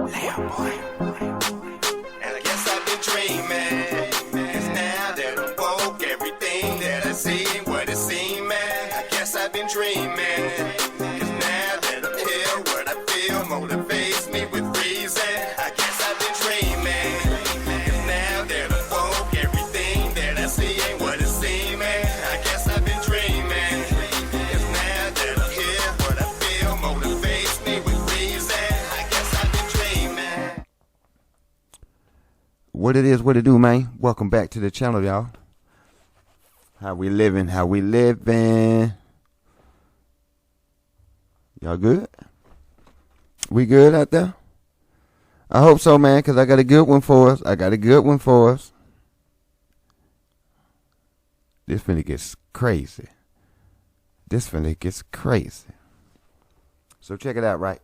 And I guess I've been dreaming. 'Cause now that I'm woke, everything that I see ain't what it seems, man. I guess I've been dreaming. 'Cause now that I'm here, what I feel motivates me with reason. I guess I've been dreaming. 'Cause now that I'm woke, everything that I see ain't what it seems, man. I guess I've been dreaming. 'Cause now that I'm here, what I feel motivates me with reason. I guess I've been dreaming. What it is, what it do, man? Welcome back to the channel, y'all. How we living? How we living? Y'all good? We good out there? I hope so, man, because I got a good one for us. This finna gets crazy. So check it out, right?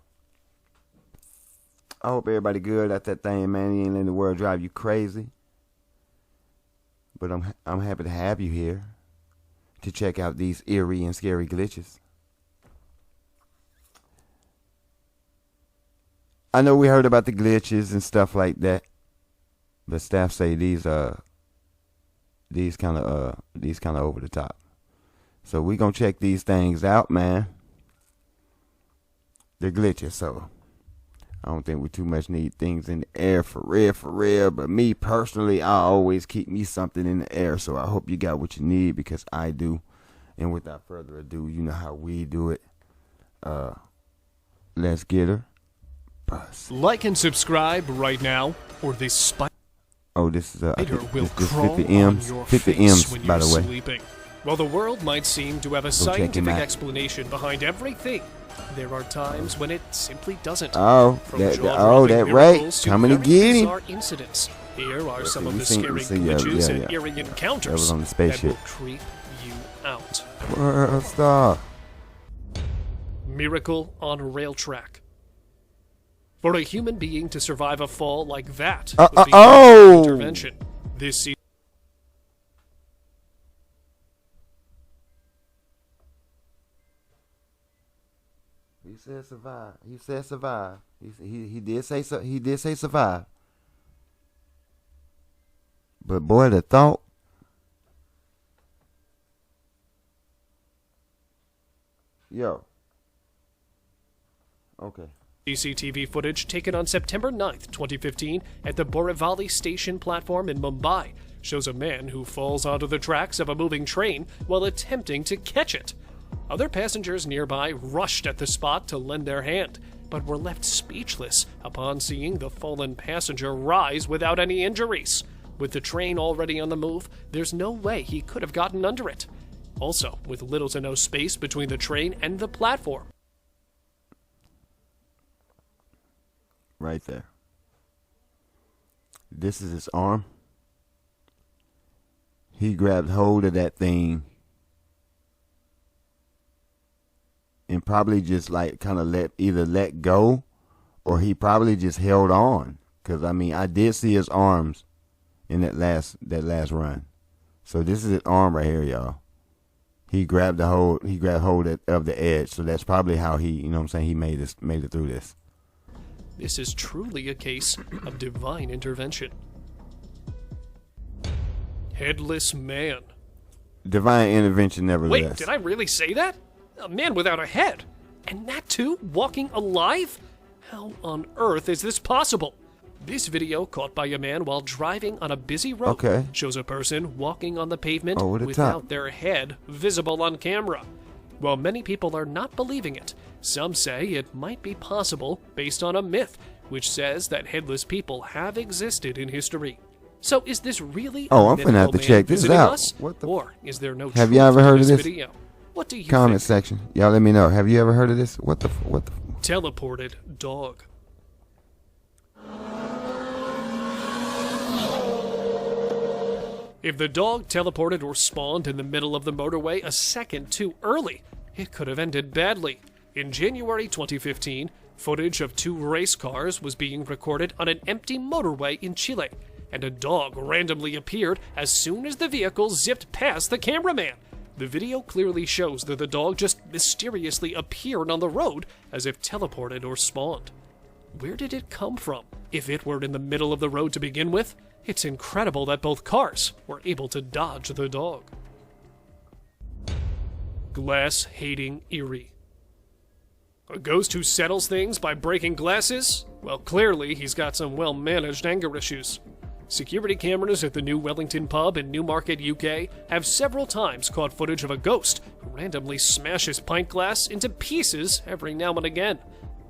I hope everybody good at that thing, man. You ain't letting the world drive you crazy. But I'm happy to have you here to check out these eerie and scary glitches. I know we heard about the glitches and stuff like that, but staff say these kind of over the top. So we gonna check these things out, man. They're glitches, so I don't think we too much need things in the air for real. But me personally, I always keep me something in the air. So I hope you got what you need, because I do. And without further ado, you know how we do it. Let's get her. Bust. Like and subscribe right now, or this spider This is will crawl 50 on M's. your 50 face M's, when by you're the way. sleeping. While the world might seem to have a check him scientific out. explanation behind everything, there are times when it simply doesn't. Oh, From that jaw-dropping right. miracles to Coming to very get him. bizarre incidents. Here are some of we the seen- scary we seen- yeah, glitches yeah, and yeah. eerie That encounters was on the that spaceship. will creep you out. World star. Miracle on a rail track. For a human being to survive a fall like that would be oh! intervention. This season. He said survive. He said survive. He did say so. He did say survive. But boy, the thought. Yo. Okay. CCTV footage taken on September 9th, 2015 at the Borivali station platform in Mumbai shows a man who falls onto the tracks of a moving train while attempting to catch it. Other passengers nearby rushed at the spot to lend their hand, but were left speechless upon seeing the fallen passenger rise without any injuries. With the train already on the move, there's no way he could have gotten under it. Also, with little to no space between the train and the platform. Right there. This is his arm. He grabbed hold of that thing and probably just like kind of let go, or he probably just held on. Cause I mean, I did see his arms in that last run. So this is his arm right here, y'all. He grabbed hold of the edge. So that's probably how he, you know what I'm saying, he made it through this. This is truly a case of divine intervention. Headless man. Divine intervention, nevertheless. Wait, did I really say that? A man without a head. And that too, walking alive? How on earth is this possible? This video, caught by a man while driving on a busy road, shows a person walking on the pavement without their head visible on camera. While many people are not believing it, some say it might be possible based on a myth, which says that headless people have existed in history. So is this really I'm finna have to check this out. Or is there no Have you ever heard of this? Video? What do you Comment think? section. Y'all let me know. Have you ever heard of this? What the Teleported dog. If the dog teleported or spawned in the middle of the motorway a second too early, it could have ended badly. In January 2015, footage of two race cars was being recorded on an empty motorway in Chile, and a dog randomly appeared as soon as the vehicle zipped past the cameraman. The video clearly shows that the dog just mysteriously appeared on the road as if teleported or spawned. Where did it come from? If it were in the middle of the road to begin with, it's incredible that both cars were able to dodge the dog. Glass-hating Eerie. A ghost who settles things by breaking glasses? Well, clearly he's got some well-managed anger issues. Security cameras at the New Wellington pub in Newmarket, UK, have several times caught footage of a ghost who randomly smashes pint glass into pieces every now and again.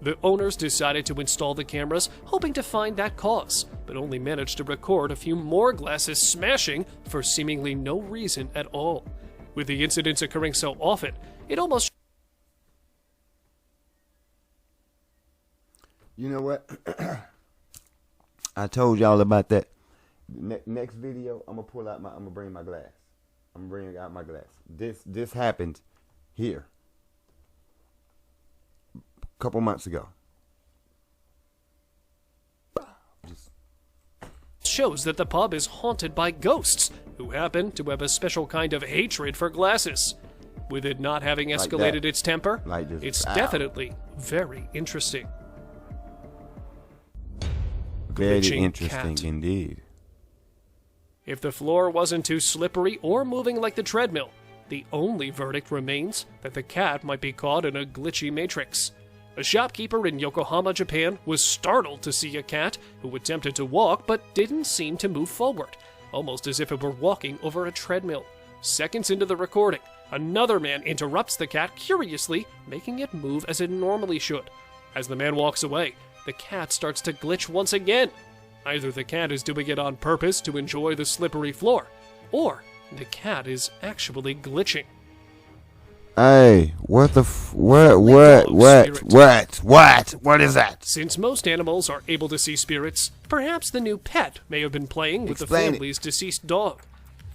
The owners decided to install the cameras, hoping to find that cause, but only managed to record a few more glasses smashing for seemingly no reason at all. With the incidents occurring so often, it almost... You know what? I told y'all about that. Next video, I'm gonna bring my glass. I'm bringing out my glass. This happened here a couple months ago. shows that the pub is haunted by ghosts who happen to have a special kind of hatred for glasses. With it not having escalated its temper, it's definitely very interesting. Very Glitching interesting cat. indeed. If the floor wasn't too slippery or moving like the treadmill, the only verdict remains that the cat might be caught in a glitchy matrix. A shopkeeper in Yokohama, Japan, was startled to see a cat who attempted to walk but didn't seem to move forward, almost as if it were walking over a treadmill. Seconds into the recording, another man interrupts the cat curiously, making it move as it normally should. As the man walks away, the cat starts to glitch once again. Either the cat is doing it on purpose to enjoy the slippery floor, or the cat is actually glitching. Hey, what the what is that? Since most animals are able to see spirits, perhaps the new pet may have been playing with the family's deceased dog.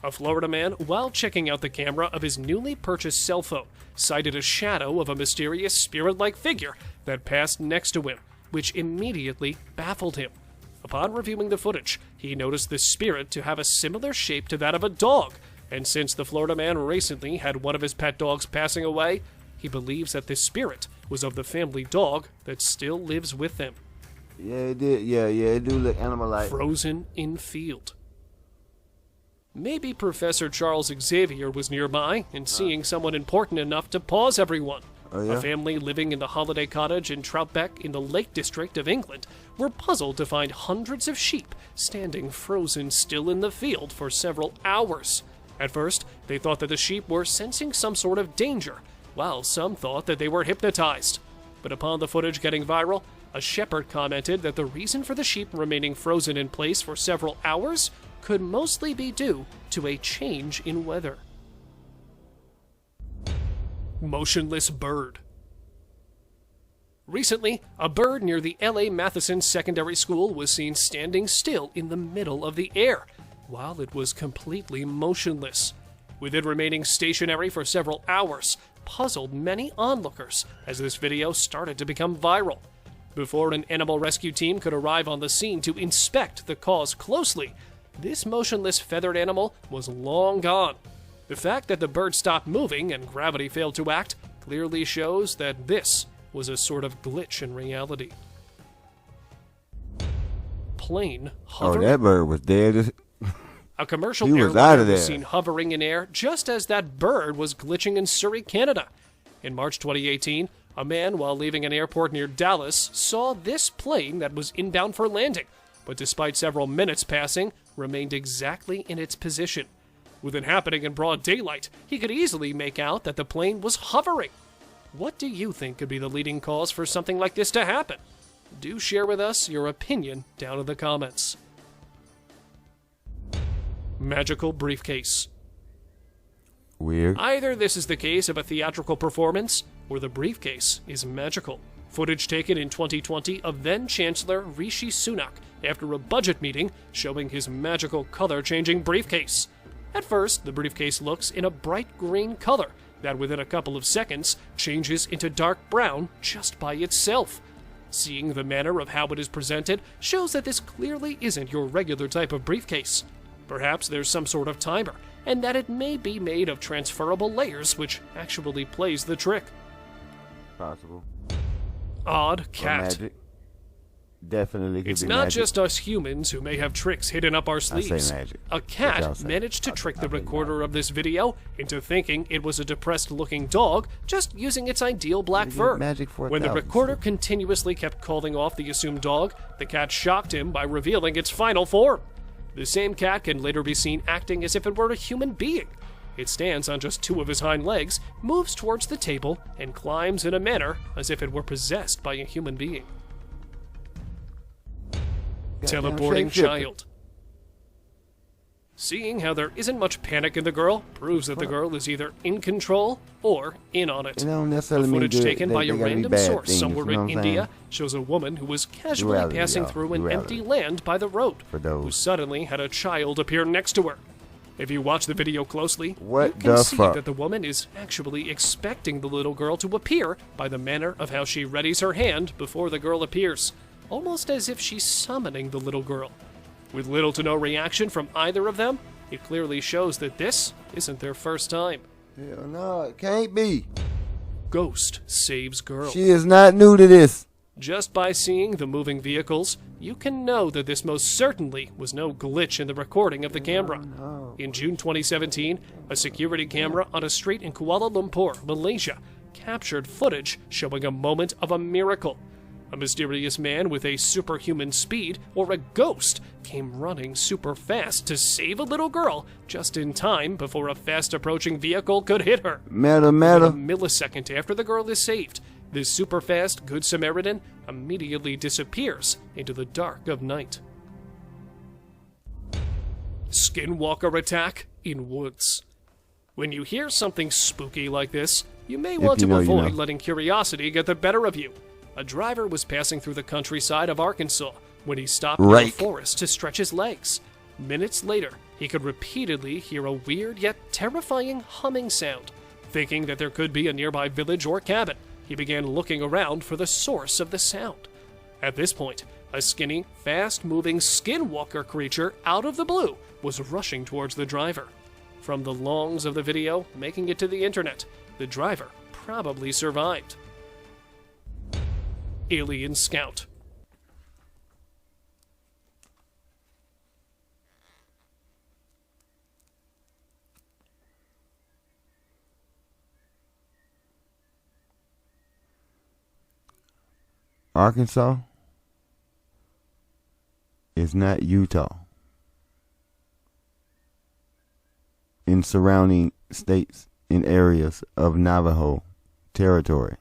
A Florida man, while checking out the camera of his newly purchased cell phone, sighted a shadow of a mysterious spirit-like figure that passed next to him, which immediately baffled him. Upon reviewing the footage, he noticed the spirit to have a similar shape to that of a dog, and since the Florida man recently had one of his pet dogs passing away, he believes that this spirit was of the family dog that still lives with them. Yeah, it did. Yeah, it do look animal-like. Frozen in field. Maybe Professor Charles Xavier was nearby and seeing someone important enough to pause everyone. Oh, yeah? A family living in the holiday cottage in Troutbeck in the Lake District of England were puzzled to find hundreds of sheep standing frozen still in the field for several hours. At first, they thought that the sheep were sensing some sort of danger, while some thought that they were hypnotized. But upon the footage getting viral, a shepherd commented that the reason for the sheep remaining frozen in place for several hours could mostly be due to a change in weather. Motionless bird. Recently, a bird near the L.A. Matheson Secondary School was seen standing still in the middle of the air, while it was completely motionless. With it remaining stationary for several hours, puzzled many onlookers as this video started to become viral. Before an animal rescue team could arrive on the scene to inspect the cause closely, this motionless feathered animal was long gone. The fact that the bird stopped moving and gravity failed to act clearly shows that this was a sort of glitch in reality. Plane hovering. Oh, that bird was dead. A commercial He was airliner out of there. was seen hovering in air just as that bird was glitching in Surrey, Canada. In March 2018, a man, while leaving an airport near Dallas, saw this plane that was inbound for landing, but despite several minutes passing, remained exactly in its position. With it happening in broad daylight, he could easily make out that the plane was hovering. What do you think could be the leading cause for something like this to happen? Do share with us your opinion down in the comments. Magical briefcase. Weird. Either this is the case of a theatrical performance, or the briefcase is magical. Footage taken in 2020 of then-Chancellor Rishi Sunak after a budget meeting showing his magical color-changing briefcase. At first, the briefcase looks in a bright green color that within a couple of seconds changes into dark brown just by itself. Seeing the manner of how it is presented shows that this clearly isn't your regular type of briefcase. Perhaps there's some sort of timer, and that it may be made of transferable layers, which actually plays the trick. Possible. Odd Or cat. magic. Definitely could It's be not magic. just us humans who may have tricks hidden up our I sleeves. say magic. A What y'all cat say? managed to trick the I think recorder of this video into thinking it was a depressed-looking dog just using its ideal black fur. Magic for When the 1,000. recorder continuously kept calling off the assumed dog, the cat shocked him by revealing its final form. The same cat can later be seen acting as if it were a human being. It stands on just 2 of his hind legs, moves towards the table, and climbs in a manner as if it were possessed by a human being. Teleporting shapeshifter. child. Seeing how there isn't much panic in the girl proves that the girl is either in control or in on it. It don't necessarily mean Footage good. taken by they a gotta be random bad source things, somewhere you know in what I'm India saying? shows a woman who was casually Duality, passing y'all. through an Duality. empty land by the road, For those. who suddenly had a child appear next to her. If you watch the video closely, What you can the see fuck? that the woman is actually expecting the little girl to appear by the manner of how she readies her hand before the girl appears, almost as if she's summoning the little girl. With little to no reaction from either of them, it clearly shows that this isn't their first time. Hell no, it can't be. Ghost saves girl. She is not new to this. Just by seeing the moving vehicles, you can know that this most certainly was no glitch in the recording of the camera. In June 2017, a security camera on a street in Kuala Lumpur, Malaysia, captured footage showing a moment of a miracle. A mysterious man with a superhuman speed, or a ghost, came running super fast to save a little girl just in time before a fast-approaching vehicle could hit her. Meta, A meta. millisecond after the girl is saved, this super fast Good Samaritan immediately disappears into the dark of night. Skinwalker attack in woods. When you hear something spooky like this, you may want you to know, you avoid know. letting curiosity get the better of you. A driver was passing through the countryside of Arkansas when he stopped in a Rake. forest to stretch his legs. Minutes later, he could repeatedly hear a weird yet terrifying humming sound. Thinking that there could be a nearby village or cabin, he began looking around for the source of the sound. At this point, a skinny, fast-moving skinwalker creature out of the blue was rushing towards the driver. From the longs of the video making it to the internet, the driver probably survived. Alien Scout. Arkansas is not Utah. In surrounding states in areas of Navajo territory.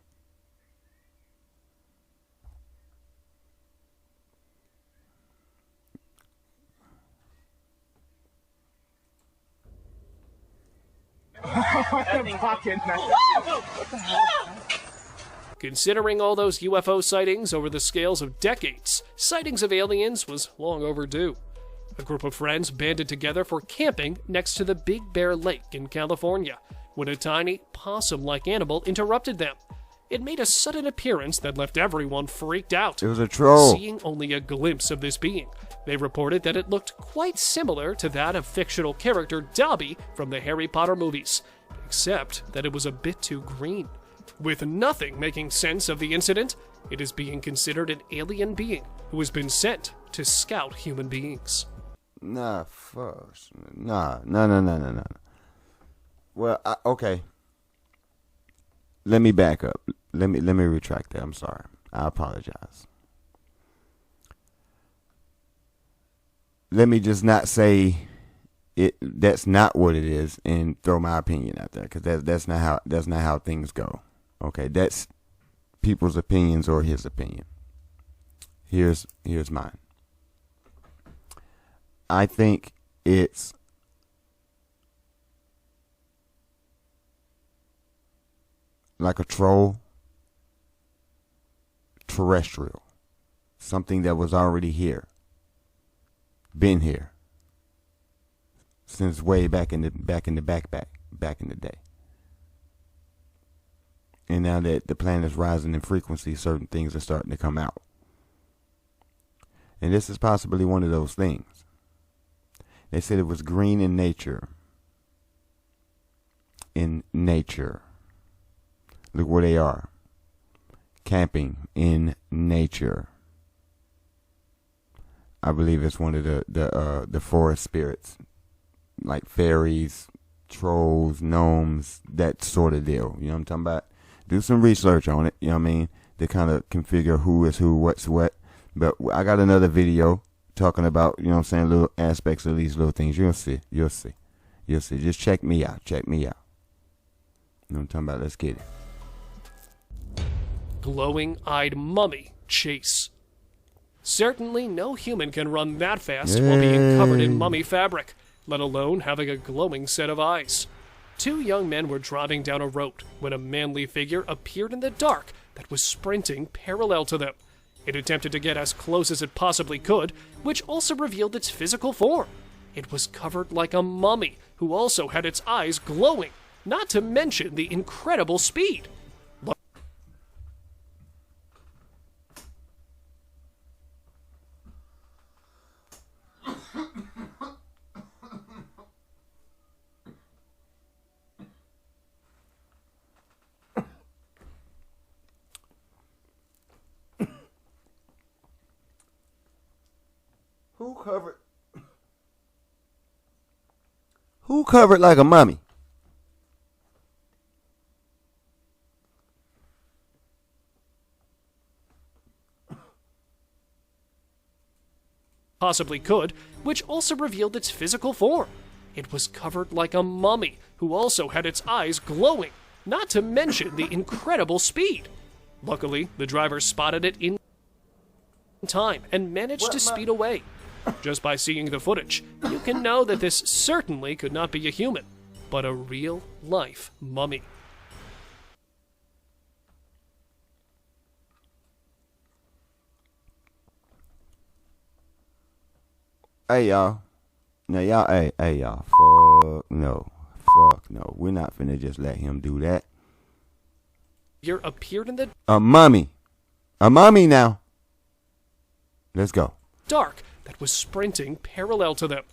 Considering all those UFO sightings over the scales of decades, sightings of aliens was long overdue. A group of friends banded together for camping next to the Big Bear Lake in California when a tiny, possum-like animal interrupted them. It made a sudden appearance that left everyone freaked out. It was a troll. Seeing only a glimpse of this being, they reported that it looked quite similar to that of fictional character Dobby from the Harry Potter movies, except that it was a bit too green. With nothing making sense of the incident, it is being considered an alien being who has been sent to scout human beings. Nah, fuck. No. Well, okay. Let me back up. Let me retract that. I'm sorry. I apologize. Let me just not say it. That's not what it is, and throw my opinion out there, because that's not how things go. Okay, that's people's opinions or his opinion. Here's mine. I think it's like a troll, terrestrial, something that was already here, been here since way back in the day. And now that the planet's rising in frequency, certain things are starting to come out. And this is possibly one of those things. They said it was green in nature. In nature. Look where they are. Camping in nature. I believe it's one of the forest spirits, like fairies, trolls, gnomes, that sort of deal. You know what I'm talking about? Do some research on it. You know what I mean? To kind of configure who is who, what's what. But I got another video talking about, you know what I'm saying, little aspects of these little things. You'll see. You'll see. You'll see. Just check me out. Check me out. You know what I'm talking about? Let's get it. Glowing-eyed mummy chase. Certainly no human can run that fast while being covered in mummy fabric, let alone having a glowing set of eyes. Two young men were driving down a road when a manly figure appeared in the dark that was sprinting parallel to them. It attempted to get as close as it possibly could, which also revealed its physical form. It was covered like a mummy, who also had its eyes glowing, not to mention the incredible speed. Who covered like a mummy? Possibly could, which also revealed its physical form. It was covered like a mummy, who also had its eyes glowing, not to mention the incredible speed. Luckily, the driver spotted it in time and managed to speed away. Just by seeing the footage, you can know that this certainly could not be a human, but a real-life mummy. Hey, y'all. Now, y'all, hey, y'all. Fuck no. Fuck no. We're not finna just let him do that. Figure appeared in the A mummy. A mummy now. Let's go. dark that was sprinting parallel to them.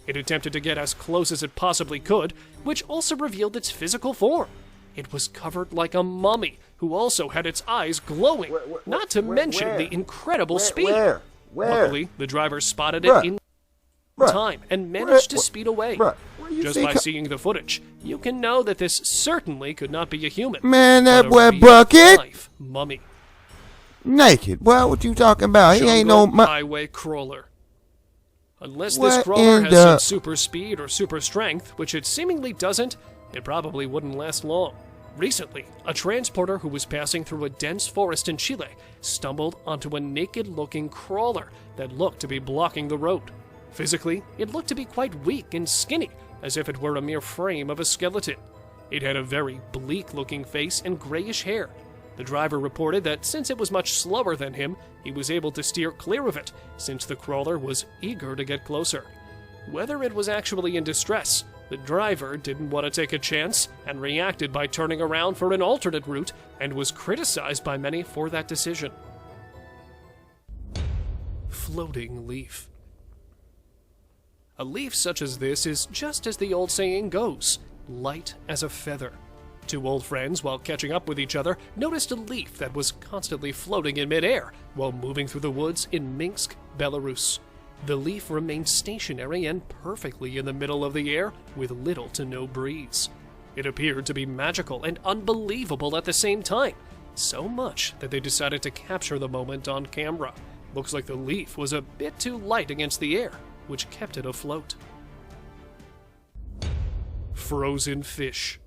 It attempted to get as close as it possibly could, which also revealed its physical form. It was covered like a mummy, who also had its eyes glowing, not to mention the incredible speed. Where? Luckily, the driver spotted it in time and managed to speed away. Just by seeing the footage, you can know that this certainly could not be a human. Man, that but a boy real Bucket life mummy. naked. Well, what you talking about? He ain't no Jungle highway crawler. Unless this What crawler in has the- some super speed or super strength, which it seemingly doesn't, it probably wouldn't last long. Recently, a transporter who was passing through a dense forest in Chile stumbled onto a naked-looking crawler that looked to be blocking the road. Physically, it looked to be quite weak and skinny, as if it were a mere frame of a skeleton. It had a very bleak-looking face and grayish hair. The driver reported that since it was much slower than him, he was able to steer clear of it, since the crawler was eager to get closer. Whether it was actually in distress, the driver didn't want to take a chance and reacted by turning around for an alternate route and was criticized by many for that decision. Floating leaf. A leaf such as this is just as the old saying goes, light as a feather. Two old friends, while catching up with each other, noticed a leaf that was constantly floating in midair while moving through the woods in Minsk, Belarus. The leaf remained stationary and perfectly in the middle of the air with little to no breeze. It appeared to be magical and unbelievable at the same time, so much that they decided to capture the moment on camera. Looks like the leaf was a bit too light against the air, which kept it afloat. Frozen fish.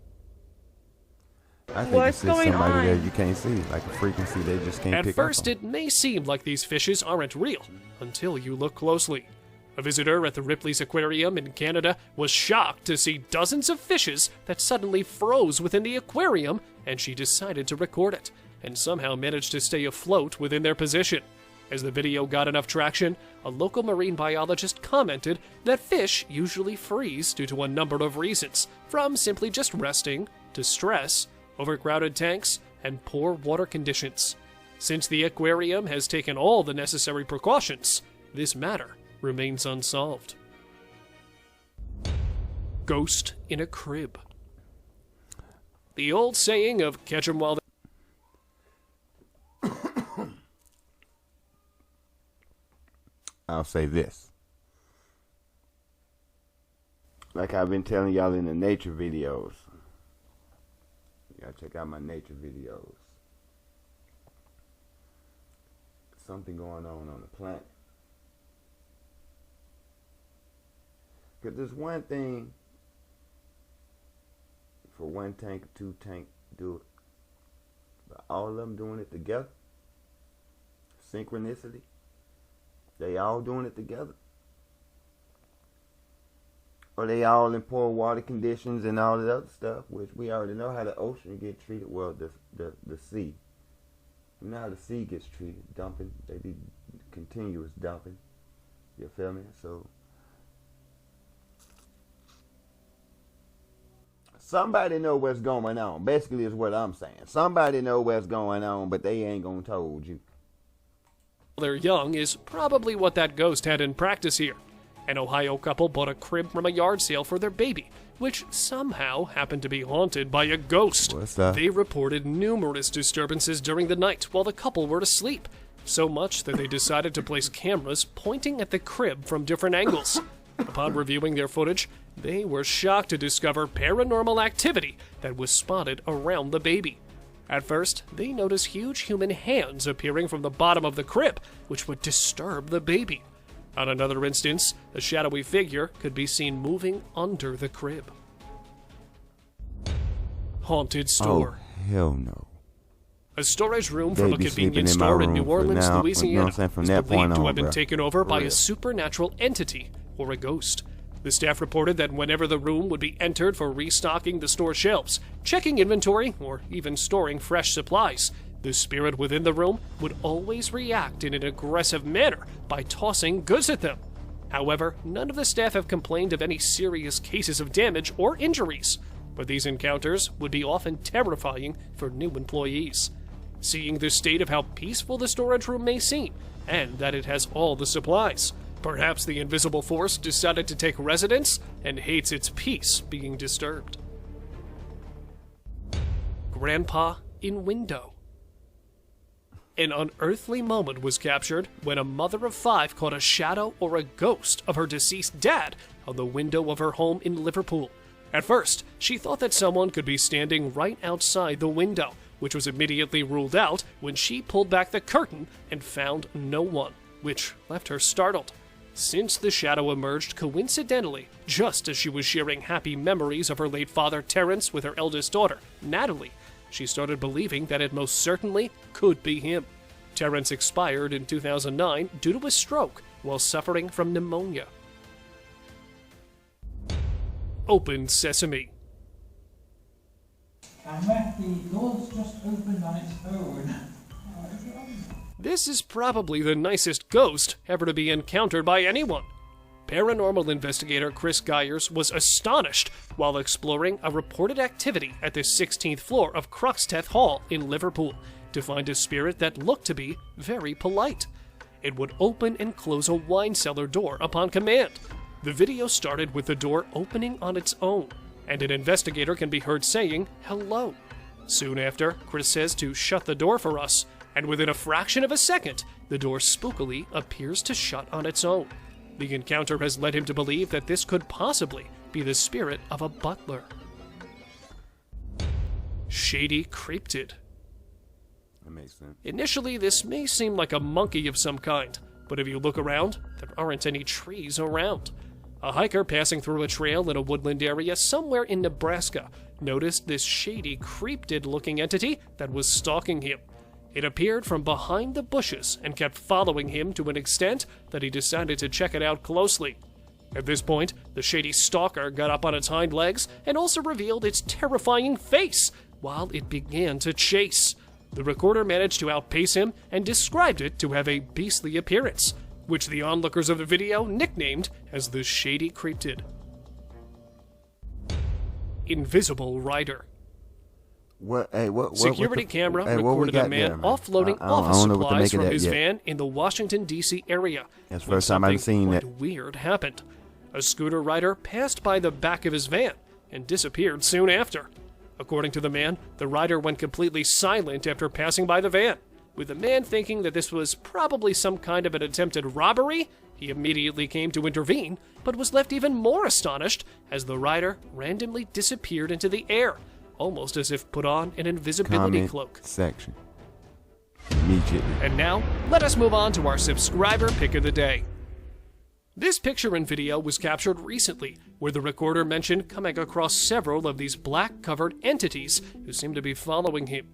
I think What's it's just going somebody on? there you can't see, like a frequency they just can't At pick first, up on. it may seem like these fishes aren't real, until you look closely. A visitor at the Ripley's Aquarium in Canada was shocked to see dozens of fishes that suddenly froze within the aquarium, and she decided to record it, and somehow managed to stay afloat within their position. As the video got enough traction, a local marine biologist commented that fish usually freeze due to a number of reasons, from simply just resting, to stress, overcrowded tanks, and poor water conditions. Since the aquarium has taken all the necessary precautions, this matter remains unsolved. Ghost in a crib. The old saying of catch 'em while they I'll say this. Like I've been telling y'all in the nature videos. You gotta check out my nature videos. Something going on the planet. Because there's one thing for one tank or two tank to do it. But all of them doing it together. Synchronicity. They all doing it together. Or they all in poor water conditions and all that other stuff, which we already know how the ocean get treated. Well, the sea. You know how the sea gets treated. Dumping. They be continuous dumping. You feel me? So somebody know what's going on. Basically is what I'm saying. Somebody know what's going on, but they ain't gonna told you. They're young is probably what that ghost had in practice here. An Ohio couple bought a crib from a yard sale for their baby, which somehow happened to be haunted by a ghost. What's that? They reported numerous disturbances during the night while the couple were asleep, so much that they decided to place cameras pointing at the crib from different angles. Upon reviewing their footage, they were shocked to discover paranormal activity that was spotted around the baby. At first, they noticed huge human hands appearing from the bottom of the crib, which would disturb the baby. On another instance, a shadowy figure could be seen moving under the crib. Haunted store. Oh, hell no. A storage room from a They be convenience sleeping in my store in room New for Orleans, now, Louisiana, you know what I'm saying, from is that believed point to on, have been bro. taken over by a Real. supernatural entity or a ghost. The staff reported that whenever the room would be entered for restocking the store shelves, checking inventory, or even storing fresh supplies, the spirit within the room would always react in an aggressive manner by tossing goods at them. However, none of the staff have complained of any serious cases of damage or injuries, but these encounters would be often terrifying for new employees. Seeing the state of how peaceful the storage room may seem, and that it has all the supplies, perhaps the invisible force decided to take residence and hates its peace being disturbed. Grandpa in window. An unearthly moment was captured when a mother of 5 caught a shadow or a ghost of her deceased dad on the window of her home in Liverpool. At first, she thought that someone could be standing right outside the window, which was immediately ruled out when she pulled back the curtain and found no one, which left her startled. Since the shadow emerged coincidentally just as she was sharing happy memories of her late father Terence with her eldest daughter, Natalie, she started believing that it most certainly could be him. Terence expired in 2009 due to a stroke while suffering from pneumonia. Open Sesame. And left the doors just opened on its own. This is probably the nicest ghost ever to be encountered by anyone. Paranormal investigator Chris Gyers was astonished while exploring a reported activity at the 16th floor of Cruxteth Hall in Liverpool to find a spirit that looked to be very polite. It would open and close a wine cellar door upon command. The video started with the door opening on its own, and an investigator can be heard saying hello. Soon after, Chris says to shut the door for us, and within a fraction of a second, the door spookily appears to shut on its own. The encounter has led him to believe that this could possibly be the spirit of a butler. Shady cryptid. That makes sense. Initially, this may seem like a monkey of some kind, but if you look around, there aren't any trees around. A hiker passing through a trail in a woodland area somewhere in Nebraska noticed this shady cryptid-looking entity that was stalking him. It appeared from behind the bushes and kept following him to an extent that he decided to check it out closely. At this point, the shady stalker got up on its hind legs and also revealed its terrifying face while it began to chase. The recorder managed to outpace him and described it to have a beastly appearance, which the onlookers of the video nicknamed as the Shady Cryptid. Invisible Rider. What? Hey, what? Security camera recorded a man offloading office supplies from his van in the Washington, D.C. area. That's the first time I've seen that. Something weird happened. A scooter rider passed by the back of his van and disappeared soon after. According to the man, the rider went completely silent after passing by the van. With the man thinking that this was probably some kind of an attempted robbery, he immediately came to intervene, but was left even more astonished as the rider randomly disappeared into the air, almost as if put on an invisibility Comment cloak. section. Immediately. And now, let us move on to our subscriber pick of the day. This picture and video was captured recently, where the recorder mentioned coming across several of these black-covered entities who seem to be following him.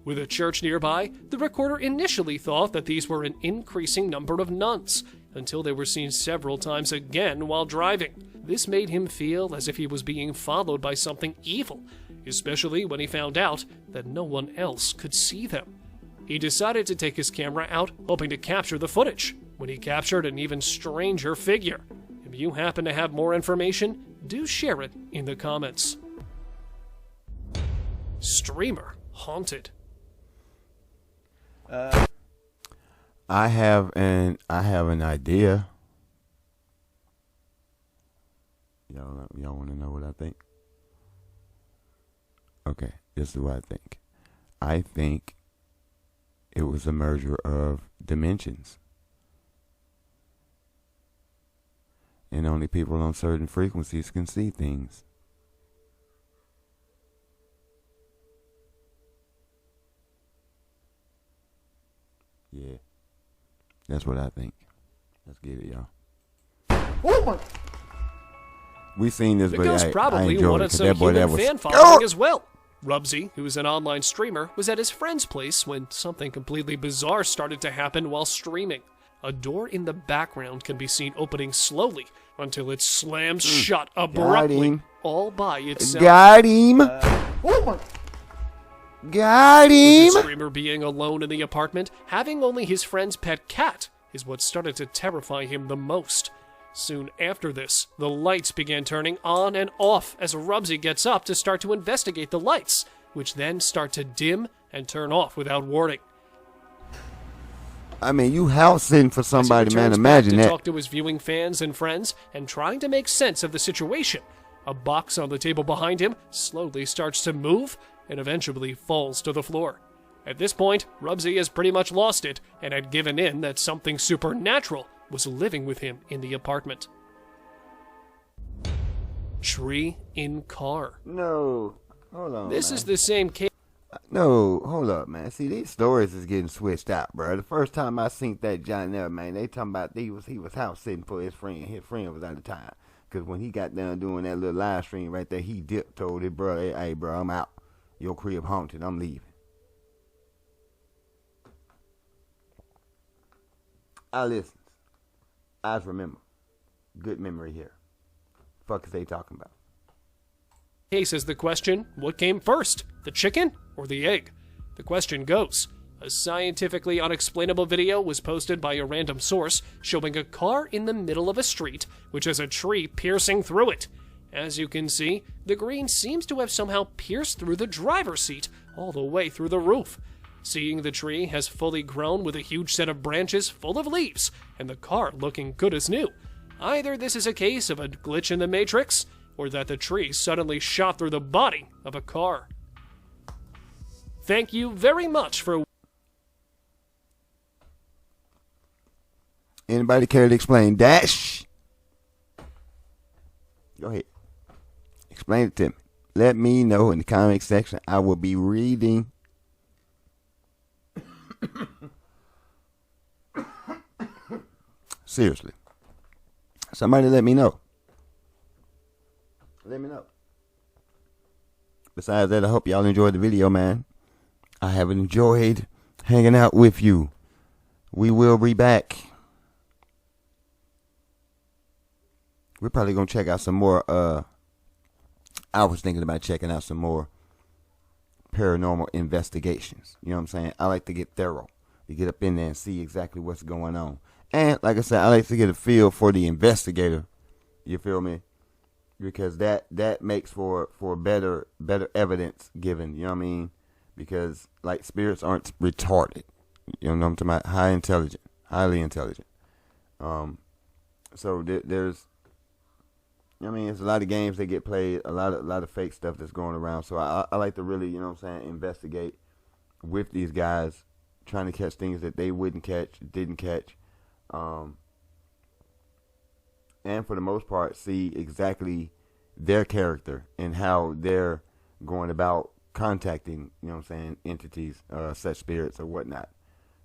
With a church nearby, the recorder initially thought that these were an increasing number of nuns, until they were seen several times again while driving. This made him feel as if he was being followed by something evil, especially when he found out that no one else could see them. He decided to take his camera out, hoping to capture the footage, when he captured an even stranger figure. If you happen to have more information, do share it in the comments. Streamer haunted. I have an idea. Y'all want to know what I think? Okay, this is what I think. I think it was a merger of dimensions. And only people on certain frequencies can see things. Yeah. That's what I think. Let's get it, y'all. Oh my! We seen this, The but ghost I probably enjoyed wanted it 'cause some that boy, human that was fan following as well. Rubsy, who is an online streamer, was at his friend's place when something completely bizarre started to happen while streaming. A door in the background can be seen opening slowly until it slams shut abruptly, him. all by itself. Got him! Got With him! the streamer being alone in the apartment, having only his friend's pet cat is what started to terrify him the most. Soon after this, the lights began turning on and off as Rubsy gets up to start to investigate the lights, which then start to dim and turn off without warning. I mean, you house sitting for As he somebody, man. returns Imagine back to that. talk to his viewing fans and friends and trying to make sense of the situation. A box on the table behind him slowly starts to move and eventually falls to the floor. At this point, Rubsy has pretty much lost it and had given in that something supernatural was living with him in the apartment. Tree in car. No. Hold on, This man. is the same case. No, hold up, man. See, these stories is getting switched out, bro. The first time I seen that John there, man, they talking about he was house sitting for his friend. His friend was out of town. Because when he got done doing that little live stream right there, he dipped, told his brother, hey, bro, I'm out. Your crib haunted. I'm leaving. I listened. I remember. Good memory here. Fuck is they talking about? Case is the question, what came first, the chicken or the egg? The question goes, a scientifically unexplainable video was posted by a random source showing a car in the middle of a street which has a tree piercing through it. As you can see, the green seems to have somehow pierced through the driver's seat all the way through the roof. Seeing the tree has fully grown with a huge set of branches full of leaves and the car looking good as new. Either this is a case of a glitch in the Matrix, or that the tree suddenly shot through the body of a car. Thank you very much for... Anybody care to explain that? Shh. Go ahead. Explain it to me. Let me know in the comment section. I will be reading. Seriously. Somebody let me know. Let me know. Besides that, I hope y'all enjoyed the video, man. I have enjoyed hanging out with you. We will be back. We're probably going to check out some more. I was thinking about checking out some more paranormal investigations. You know what I'm saying? I like to get thorough. To get up in there and see exactly what's going on. And like I said, I like to get a feel for the investigator. You feel me? Because that makes for better evidence given. You know what I mean? Because like spirits aren't retarded. You know what I'm talking about? Highly intelligent. So there's, I mean, it's a lot of games that get played, a lot of fake stuff that's going around. So I like to really, you know what I'm saying, investigate with these guys, trying to catch things that they wouldn't catch, didn't catch, and for the most part, see exactly their character and how they're going about contacting, you know what I'm saying, entities, such spirits or whatnot.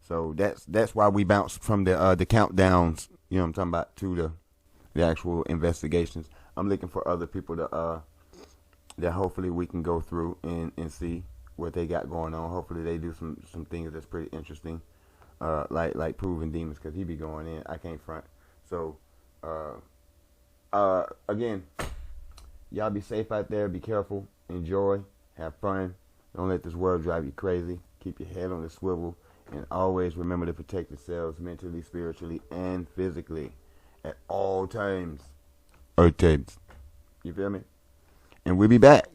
So that's why we bounce from the countdowns, you know what I'm talking about, to the actual investigations. I'm looking for other people to that hopefully we can go through and see what they got going on. Hopefully they do some things that's pretty interesting, like Proven Demons, because he be going in. I can't front. So again, y'all be safe out there. Be careful. Enjoy. Have fun. Don't let this world drive you crazy. Keep your head on the swivel. And always remember to protect yourselves mentally, spiritually, and physically at all times. All times. You feel me? And we'll be back.